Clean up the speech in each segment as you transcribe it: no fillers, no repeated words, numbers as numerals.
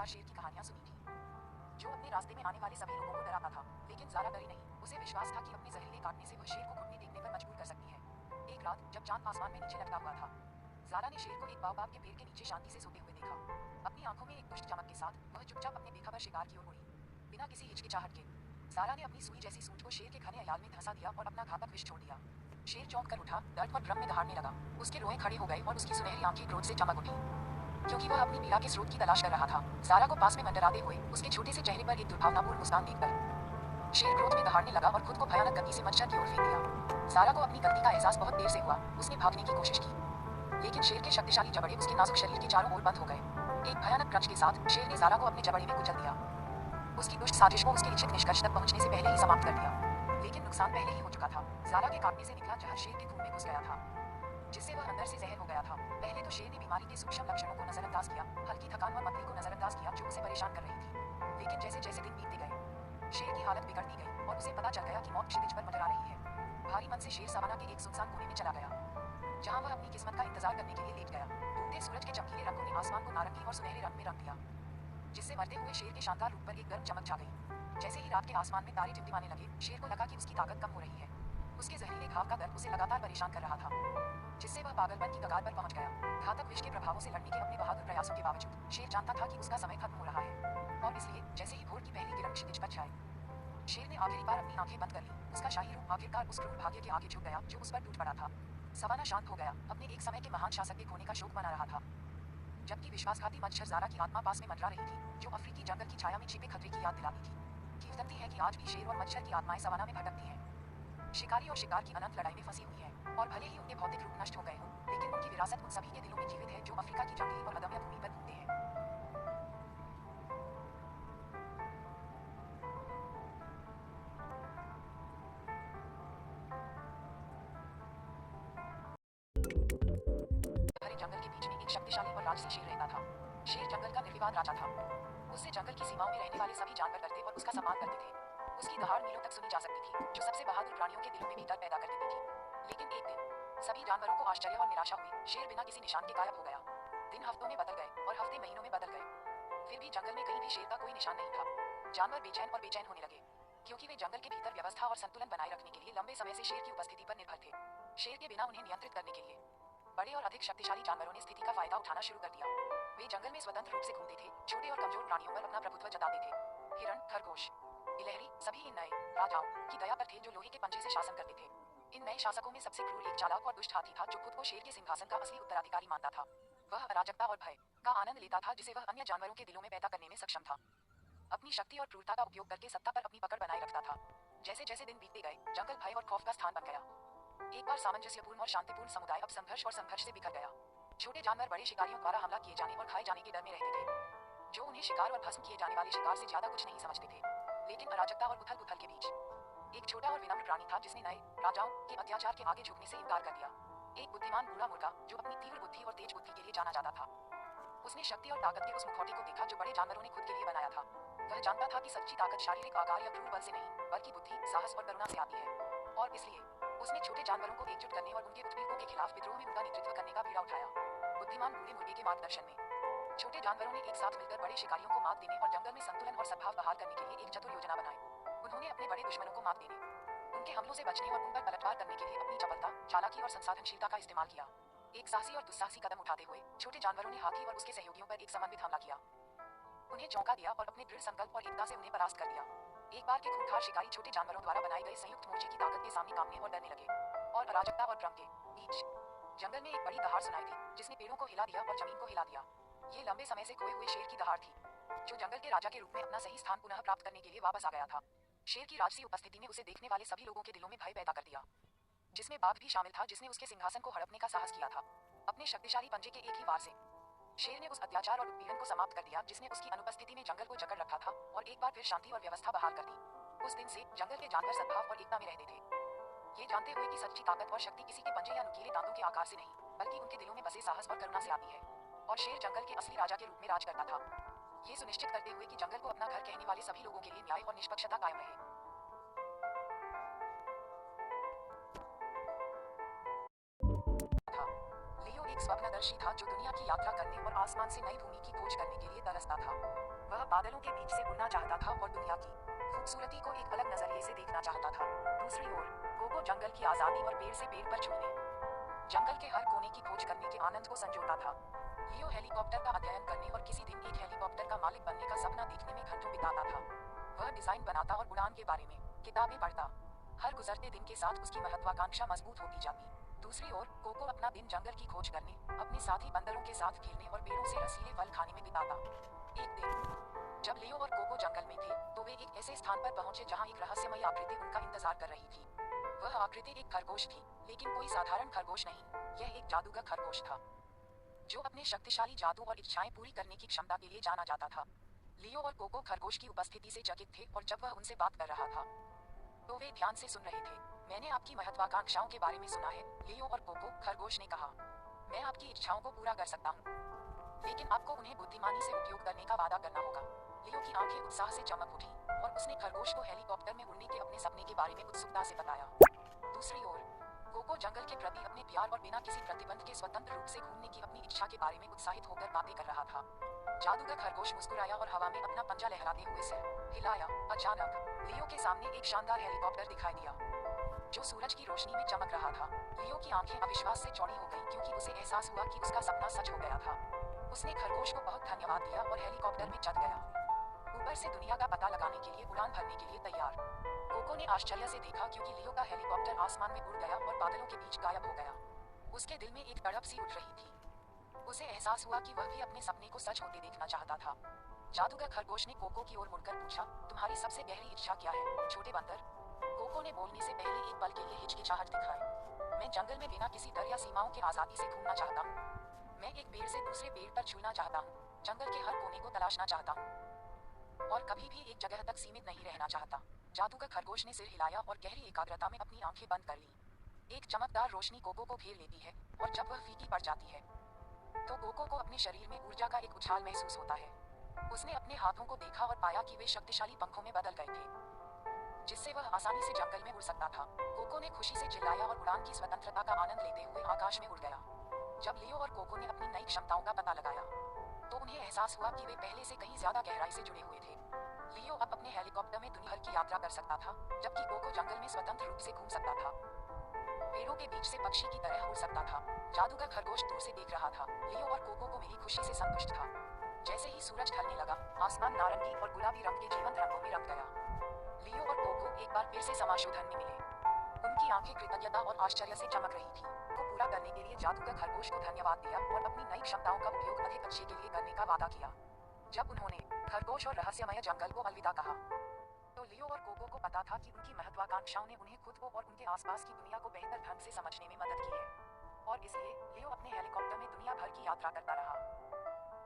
खूंखार शेर की कहानियां सुनी थी, जो अपने रास्ते में आने वाले सभी लोगों को डराता था। लेकिन ज़ारा डरी नहीं। उसे विश्वास था कि अपने जहरीले काटने से वह शेर को घुटने टेकने पर मजबूर कर सकती है। एक रात जब चांद आसमान में नीचे लटका हुआ था, ज़ारा ने शेर को एक बाओबाब के पेड़ के नीचे शांति से सोते हुए देखा। अपनी आंखों में एक दुष्ट चमक के साथ वह चुपचाप अपने बेखबर शिकार की ओर मुड़ी, बिना किसी हिचकिचाहट के। ज़ारा ने अपनी सुई जैसी सूंड को शेर के घने अयाल में धंसा दिया और अपना घातक विष छोड़ दिया। शेर चौंक कर उठा, दर्द और भ्रम में दहाड़ने लगा। उसके रोए खड़े हो गए और उसकी सुनहरी आंखें क्रोध से चमक उठी, क्योंकि वह अपनी पीड़ा के स्रोत की तलाश कर रहा था। ज़ारा को पास में मंडराते हुए उसके छोटे से चेहरे पर एक दुर्भावनापूर्ण मुस्कान देखकर शेर क्रोध में दहाड़ने लगा और खुद को भयानक गति से मच्छर की ओर फेंक दिया। ज़ारा को अपनी गलती का एहसास बहुत देर से हुआ। उसने भागने की कोशिश की, लेकिन शेर के शक्तिशाली जबड़े उसके नाजुक शरीर के चारों ओर बंद हो गए। एक भयानक क्रंच के साथ शेर ने ज़ारा को अपने जबड़े में कुचल दिया। उसकी दुष्ट साजिश को उसके इच्छित निष्कर्ष तक पहुंचने से पहले ही समाप्त कर दिया। लेकिन नुकसान पहले ही हो चुका था। ज़ारा के काटने से निकला जहर शेर के खून में घुस गया था, जिससे वह अंदर से जहर हो गया था। पहले तो शेर ने बीमारी के सूक्ष्म लक्षणों को नजरअंदाज किया, हल्की थकान और मंथली को नजरअंदाज किया जो उसे परेशान कर रही थी। लेकिन जैसे जैसे दिन बीतते गए, शेर की हालत बिगड़ती गई और उसे पता चल गया कि मौत क्षितिज पर मंडरा रही है। भारी मन से शेर सवाना के एक सुनसान कोने में चला गया, जहां वह अपनी किस्मत का इंतजार करने के लिए लेट गया। डूबते सूरज के चमकीले रंगों ने आसमान को नारंगी और सुनहरे रंग में रंग दिया, जिससे मरते हुए शेर के शानदार रूप पर एक गर्म चमक छा गई। जैसे ही रात के आसमान में तारे टिमटिमाने लगे, शेर को लगा कि उसकी ताकत कम हो रही है। उसके जहरीले घाव का दर्द उसे लगातार परेशान कर रहा था, जिससे वह पागलपन की कगार पर पहुंच गया। घातक विष के प्रभावों से लड़ने के अपने बहादुर प्रयासों के बावजूद शेर जानता था कि उसका समय खत्म हो रहा है, और इसलिए जैसे ही भोर की पहली किरण क्षितिज पर छाई, शेर ने आखिरी बार अपनी आंखें बंद कर ली। उसका शाही रूप आखिरकार उस क्रूर भाग्य के आगे झुक गया जो उस पर टूट पड़ा था। सवाना शांत हो गया, अपने एक समय के महान शासक के खोने का शोक मना रहा था, जबकि विश्वासघाती मच्छर ज़ारा की आत्मा पास में मंडरा रही थी, जो अफ्रीकी जंगल की छाया में छिपे खतरे की याद दिलाती थी। किंवदंती है कि आज भी शेर और मच्छर की आत्माएं सवाना में भटकती हैं, शिकारी और शिकार की अनंत लड़ाई में फंसी हुई हैं। और भले ही उनके भौतिक रूप नष्ट हो गए हों, लेकिन उनकी विरासत उन सभी के दिलों में जीवित है जो अफ्रीका की जंगली और अदम्य भूमि पर घूमते हैं। भरे जंगल के बीच में एक शक्तिशाली और राजसी शेर रहता था। शेर जंगल का निर्विवाद राजा था। उससे जंगल की सीमाओं में रहने वाले सभी जानवर डरते और उसका सम्मान करते थे। उसकी दहाड़ मीलों तक सुनी जा सकती थी, जो सबसे बहादुर प्राणियों के दिलों में भी डर पैदा कर देती थी। लेकिन एक दिन सभी जानवरों को आश्चर्य और निराशा हुई। शेर बिना किसी निशान के गायब हो गया। दिन हफ्तों में बदल गए और हफ्ते महीनों में बदल गए। फिर भी जंगल में कहीं भी शेर का कोई निशान नहीं था। जानवर बेचैन और बेचैन होने लगे, क्योंकि वे जंगल के भीतर व्यवस्था और संतुलन बनाए रखने के लिए लंबे समय से शेर की उपस्थिति पर निर्भर थे। शेर के बिना उन्हें नियंत्रित करने के लिए बड़े और अधिक शक्तिशाली जानवरों ने स्थिति का फायदा उठाना शुरू कर दिया। वे जंगल में स्वतंत्र रूप से घूमते थे, छोटे और कमजोर प्राणियों पर अपना प्रभुत्व जताते थे। हिरण, खरगोश, गिलहरी सभी इन नए राजाओं की दया पर थे जो लोहे के पंजे से शासन करते थे। इन नए शासकों में सबसे क्रूर एक चालाक और दुष्ट हाथी था जो खुद को शेर के सिंहासन का असली उत्तराधिकारी मानता था। वह अराजकता और भय का आनंद लेता था जिसे वह अन्य जानवरों के दिलों में पैदा करने में सक्षम था। अपनी शक्ति और क्रूरता का उपयोग करके सत्ता पर अपनी पकड़ बनाए रखता था। जैसे जैसे दिन बीतते गए, जंगल भय और खौफ का स्थान बन गया। एक बार सामंजस्यपूर्ण और शांतिपूर्ण समुदाय अब संघर्ष और संघर्ष से बिखर गया। छोटे जानवर बड़े शिकारियों द्वारा हमला किए जाने और खाए जाने के डर में रहते थे, जो उन्हें शिकार और भस्म किए जाने वाले शिकार से ज्यादा कुछ नहीं समझते थे। लेकिन अराजकता और उथल-पुथल के बीच एक छोटा और विनम्र प्राणी था जिसने नए राजाओं के अत्याचार के आगे झुकने से इनकार कर दिया। एक बुद्धिमान बूढ़ा मुर्गा जो अपनी तीव्र बुद्धि और तेज बुद्धि के लिए जाना जाता था। उसने शक्ति और ताकत के उस मुखौटे को देखा जो बड़े जानवरों ने खुद के लिए बनाया था। वह जानता था कि सच्ची ताकत शारीरिक आकार या क्रूर बल से नहीं, बल्कि बुद्धि, साहस और करुणा से आती है। और इसलिए उसने छोटे जानवरों को एकजुट करने और उनके उत्पीड़कों के खिलाफ विद्रोह में उनका नेतृत्व करने का बीड़ा उठाया। बुद्धिमान बूढ़े मुर्गे के मार्गदर्शन में छोटे जानवरों ने एक साथ मिलकर बड़े शिकारियों को मात देने और जंगल में संतुलन और सद्भाव बहाल करने के लिए एक चतुर योजना बनाई। उन्होंने अपने बड़े दुश्मनों को मात देने, उनके हमलों से बचने और उन पर पलटवार करने के लिए अपनी चपलता, चालाकी और संसाधनशीलता का इस्तेमाल किया। एक साहसी और दुस्साहसी कदम उठाते हुए छोटे जानवरों ने हाथी और उसके सहयोगियों पर एक समन्वित हमला किया, उन्हें चौंका दिया और अपने दृढ़ संकल्प और एकता से उन्हें परास्त कर दिया। एक बार के खूंखार शिकारी छोटे जानवरों द्वारा बनाए गए संयुक्त मोर्चे की ताकत के सामने कांपने और डरने लगे। और अराजकता और भ्रम के बीच जंगल में एक बड़ी दहाड़ सुनाई दी, जिसने पेड़ों को हिला दिया और जमीन को हिला दिया। ये लंबे समय से खोए हुए शेर की दहाड़ थी, जो जंगल के राजा के रूप में अपना सही स्थान पुनः प्राप्त करने के लिए वापस आ गया था। शेर की राजसी उपस्थिति ने उसे देखने वाले सभी लोगों के दिलों में भय पैदा कर दिया, जिसमें बाघ भी शामिल था जिसने उसके सिंहासन को हड़पने का साहस किया था। अपने शक्तिशाली पंजे के एक ही वार से शेर ने उस अत्याचार और उत्पीड़न को समाप्त कर दिया जिसने उसकी अनुपस्थिति में जंगल को जकड़ रखा था, और एक बार फिर शांति और व्यवस्था बहाल कर दी। उस दिन से जंगल के जानवर सद्भाव और एकता में रहते थे, ये जानते हुए कि सच्ची ताकत और शक्ति किसी के पंजे या नुकीले दांतों के आकार से नहीं, बल्कि उनके दिलों में बसे साहस और करुणा से आती है। और शेर जंगल के असली राजा के रूप में राज करता था, ये सुनिश्चित करते हुए कि जंगल को अपना घर कहने वाले सभी लोगों के लिए न्याय और निष्पक्षता कायम रहे। था। लियो एक स्वप्नदर्शी था जो दुनिया की यात्रा करने और आसमान से नई भूमि की खोज करने के लिए तरसता था। वह बादलों के बीच से उड़ना चाहता था और दुनिया की खूबसूरती को एक अलग नजरिए से देखना चाहता था। दूसरी ओर कोको जंगल की आजादी और पेड़ से पेड़ पर झूलने, जंगल के हर कोने की खोज करने के आनंद को संजोता था। लियो हेलीकॉप्टर का अध्ययन करने और किसी दिन एक हेलीकॉप्टर का मालिक बनने का सपना देखने में घंटों बिताता था। वह डिजाइन बनाता और उड़ान के बारे में किताबें पढ़ता। हर गुजरते दिन के साथ उसकी महत्वाकांक्षा मजबूत होती जाती। दूसरी ओर कोको अपना दिन जंगल की खोज करने, अपने साथी बंदरों के साथ खेलने और पेड़ों से रसीले फल खाने में बिताता। एक दिन जब लियो और कोको जंगल में थे तो वे एक ऐसे स्थान पर पहुंचे जहां एक रहस्यमयी आकृति उनका इंतजार कर रही थी। वह आकृति एक खरगोश थी, लेकिन कोई साधारण खरगोश नहीं। यह एक जादूगर खरगोश था जो अपने शक्तिशाली जादू और इच्छाएं पूरी करने की क्षमता के लिए जाना जाता था। लियो और कोको खरगोश की उपस्थिति से चकित थे और जब वह उनसे बात कर रहा था तो वे ध्यान से सुन रहे थे। मैंने आपकी महत्वाकांक्षाओं के बारे में सुना है, लियो और कोको, खरगोश ने कहा। मैं आपकी इच्छाओं को पूरा कर सकता हूँ, लेकिन आपको उन्हें बुद्धिमानी से उपयोग करने का वादा करना होगा। लियो की आंखें उत्साह से चमक उठी और उसने खरगोश को हेलीकॉप्टर में उड़ने के अपने सपने के बारे में उत्सुकता से बताया। दूसरी ओर कोको जंगल के प्रति अपने प्यार और बिना किसी प्रतिबंध के स्वतंत्र रूप से घूमने की अपनी इच्छा के बारे में उत्साहित होकर बातें कर रहा था। जादूगर खरगोश मुस्कुराया और हवा में अपना पंजा लहराते हुए सिर हिलाया। अचानक लियो के सामने एक शानदार हेलीकॉप्टर दिखाई दिया जो सूरज की रोशनी में चमक रहा था। लियो की आंखें अविश्वास से चौड़ी हो गईं क्योंकि उसे एहसास हुआ कि उसका सपना सच हो गया था। उसने खरगोश को बहुत धन्यवाद दिया और हेलीकॉप्टर में चढ़ गया, ऊपर से दुनिया का पता लगाने के लिए उड़ान भरने के लिए तैयार। कोको ने आश्चर्य से देखा क्योंकि लियो का हेलीकॉप्टर आसमान में उड़ गया और बादलों के बीच गायब हो गया। उसके दिल में एक तड़प सी उठ रही थी। उसे एहसास हुआ कि वह भी अपने सपने को सच होते देखना चाहता था। जादूगर खरगोश ने कोको की ओर मुड़कर पूछा, तुम्हारी सबसे गहरी इच्छा क्या है, छोटे बंदर? कोको ने बोलने से पहले एक पल के लिए हिचकिचाहट दिखाई। मैं जंगल में बिना किसी डर या सीमाओं के आजादी से घूमना चाहता हूँ। मैं एक पेड़ से दूसरे पेड़ पर झूलना चाहता हूँ, जंगल के हर कोने को तलाशना चाहता हूँ और कभी भी एक जगह तक सीमित नहीं रहना चाहता। जादूगर खरगोश ने सिर हिलाया और गहरी एकाग्रता में अपनी आंखें बंद कर ली। एक चमकदार रोशनी कोको को घेर लेती है और जब वह फीकी पड़ जाती है तो कोको को अपने शरीर में ऊर्जा का एक उछाल महसूस होता है। उसने अपने हाथों को देखा और पाया कि वे शक्तिशाली पंखों में बदल गए थे, जिससे वह आसानी से जंगल में उड़ सकता था। कोको ने खुशी से चिल्लाया और उड़ान की स्वतंत्रता का आनंद लेते हुए आकाश में उड़ गया। जब लियो और कोको ने अपनी नई क्षमताओं का पता लगाया तो उन्हें एहसास हुआ कि वे पहले से कहीं ज्यादा गहराई से जुड़े हुए थे। लियो अब अपने हेलीकॉप्टर में दुनिया भर की यात्रा कर सकता था, जबकि कोको जंगल में स्वतंत्र रूप से घूम सकता था, पेड़ों के बीच से पक्षी की तरह उड़ सकता था। जादूगर खरगोश दूर से देख रहा था। लियो और कोको को मिली खुशी से संतुष्ट था। जैसे ही सूरज ढलने लगा, आसमान नारंगी और गुलाबी रंग के जीवंत रंगों में रंग गया। लियो और कोको एक बार फिर से समाशोधन में मिले। उनकी आंखें कृतज्ञता और आश्चर्य से चमक रही थी। को पूरा करने के लिए जादूगर खरगोश को धन्यवाद दिया और अपनी नई क्षमताओं का उपयोग अधिक अच्छे के लिए करने का वादा किया। जब उन्होंने खरगोश और रहस्यमय जंगल को अलविदा कहा तो लियो और कोको को पता था कि उनकी महत्वाकांक्षाओं ने उन्हें खुद को और उनके आसपास की दुनिया को बेहतर ढंग से समझने में मदद की है और इसलिए लियो अपने हेलीकॉप्टर में दुनिया भर की यात्रा करता रहा,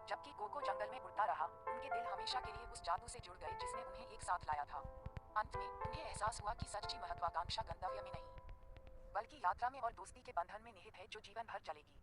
जबकि कोको जंगल में उड़ता रहा। उनके दिल हमेशा के लिए उस जादू से जुड़ गए जिसने उन्हें एक साथ लाया था। अंत में उन्हें एहसास हुआ कि सच्ची महत्वाकांक्षा गंतव्य में नहीं बल्कि यात्रा में और दोस्ती के बंधन में निहित है जो जीवन भर चलेगी।